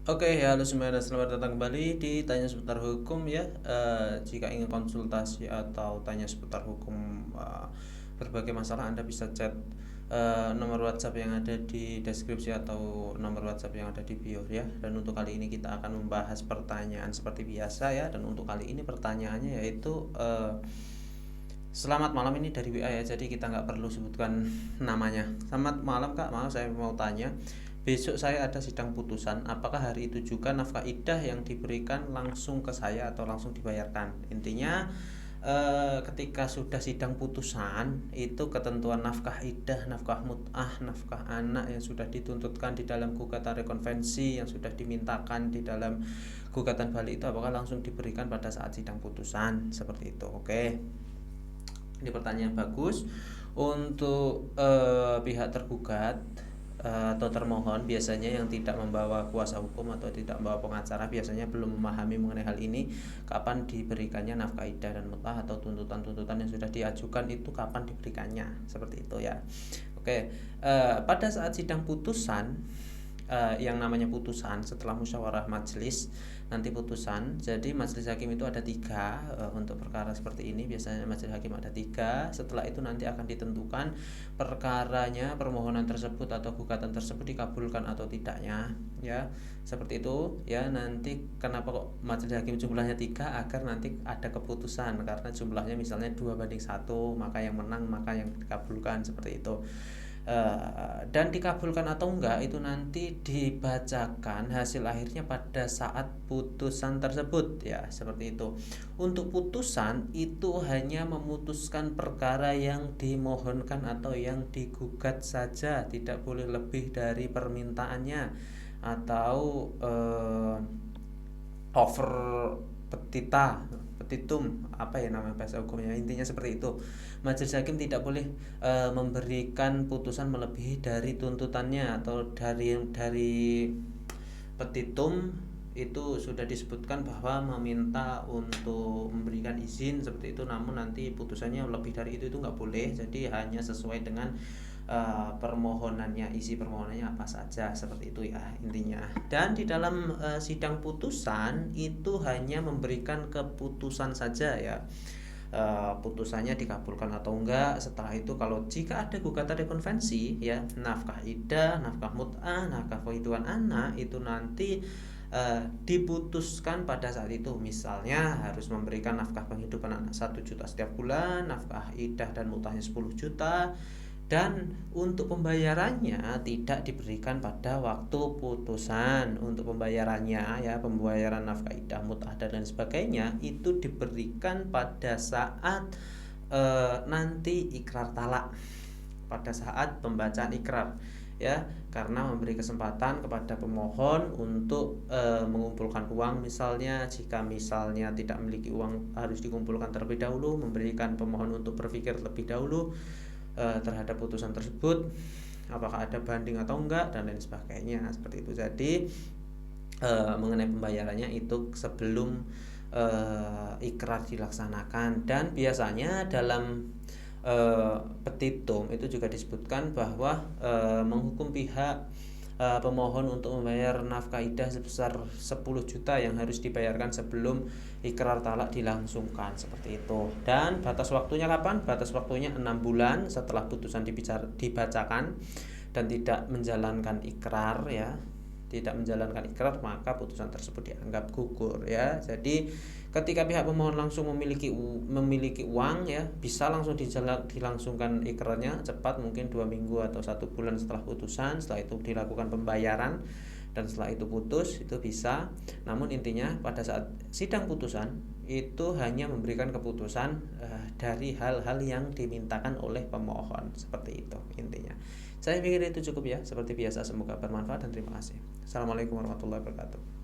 Oke, ya halo semuanya, selamat datang kembali di Tanya Seputar Hukum ya. Jika ingin konsultasi atau tanya seputar hukum berbagai masalah, Anda bisa chat nomor WhatsApp yang ada di deskripsi atau nomor WhatsApp yang ada di bio ya. Dan untuk kali ini kita akan membahas pertanyaan seperti biasa ya. Dan untuk kali ini pertanyaannya yaitu selamat malam, ini dari WA ya, jadi kita nggak perlu sebutkan namanya. Selamat malam Kak, maaf saya mau tanya. Besok saya ada sidang putusan, apakah hari itu juga nafkah idah yang diberikan langsung ke saya atau langsung dibayarkan? Intinya ketika sudah sidang putusan itu ketentuan nafkah idah, nafkah mut'ah, nafkah anak yang sudah dituntutkan di dalam gugatan rekonvensi yang sudah dimintakan di dalam gugatan balik itu apakah langsung diberikan pada saat sidang putusan seperti itu. Oke. Ini pertanyaan bagus. Untuk pihak tergugat atau termohon biasanya yang tidak membawa kuasa hukum atau tidak membawa pengacara biasanya belum memahami mengenai hal ini, kapan diberikannya nafkah idah dan mut'ah atau tuntutan-tuntutan yang sudah diajukan itu kapan diberikannya, seperti itu ya. Oke, pada saat sidang putusan, yang namanya putusan setelah musyawarah majelis nanti putusan. Jadi majelis hakim itu ada tiga, untuk perkara seperti ini biasanya majelis hakim ada tiga. Setelah itu nanti akan ditentukan perkaranya, permohonan tersebut atau gugatan tersebut dikabulkan atau tidaknya ya, seperti itu ya. Nanti kenapa kok majelis hakim jumlahnya tiga? Agar nanti ada keputusan, karena jumlahnya misalnya 2 banding 1, maka yang menang maka yang dikabulkan, seperti itu. Dan dikabulkan atau enggak itu nanti dibacakan hasil akhirnya pada saat putusan tersebut ya, seperti itu. Untuk putusan itu hanya memutuskan perkara yang dimohonkan atau yang digugat saja, tidak boleh lebih dari permintaannya atau over petita, petitum, apa ya nama bahasa hukumnya, intinya seperti itu. Majelis hakim tidak boleh memberikan putusan melebihi dari tuntutannya atau dari petitum. Itu sudah disebutkan bahwa meminta untuk memberikan izin seperti itu, namun nanti putusannya lebih dari itu nggak boleh. Jadi hanya sesuai dengan permohonannya, isi permohonannya apa saja, seperti itu ya intinya. Dan di dalam sidang putusan itu hanya memberikan keputusan saja ya. Putusannya dikabulkan atau enggak. Setelah itu kalau jika ada gugatan rekonvensi ya, nafkah idah, nafkah mut'ah, nafkah penghidupan anak itu nanti diputuskan pada saat itu. Misalnya harus memberikan nafkah penghidupan anak 1 juta setiap bulan, nafkah idah dan mut'ahnya 10 juta, dan untuk pembayarannya tidak diberikan pada waktu putusan. Untuk pembayarannya ya, pembayaran nafkah idah, mut'ah dan lain sebagainya itu diberikan pada saat nanti ikrar talak, pada saat pembacaan ikrar ya, karena memberi kesempatan kepada pemohon untuk mengumpulkan uang. Misalnya jika misalnya tidak memiliki uang harus dikumpulkan terlebih dahulu, memberikan pemohon untuk berpikir lebih dahulu terhadap putusan tersebut, apakah ada banding atau enggak dan lain sebagainya, seperti itu. Jadi mengenai pembayarannya itu sebelum ikrar dilaksanakan. Dan biasanya dalam petitum itu juga disebutkan bahwa menghukum pihak pemohon untuk membayar nafkah idah sebesar 10 juta yang harus dibayarkan sebelum ikrar talak dilangsungkan, seperti itu. Dan batas waktunya kapan? Batas waktunya 6 bulan setelah putusan dibacakan dan tidak menjalankan ikrar ya, tidak menjalankan ikrar, maka putusan tersebut dianggap gugur ya. Jadi ketika pihak pemohon langsung memiliki uang ya, bisa langsung dilangsungkan ikrarnya cepat, mungkin 2 minggu atau 1 bulan setelah putusan. Setelah itu dilakukan pembayaran dan setelah itu putus, itu bisa. Namun intinya pada saat sidang putusan itu hanya memberikan keputusan dari hal-hal yang dimintakan oleh pemohon, seperti itu intinya. Saya pikir itu cukup ya, seperti biasa. Semoga bermanfaat dan terima kasih. Assalamualaikum warahmatullahi wabarakatuh.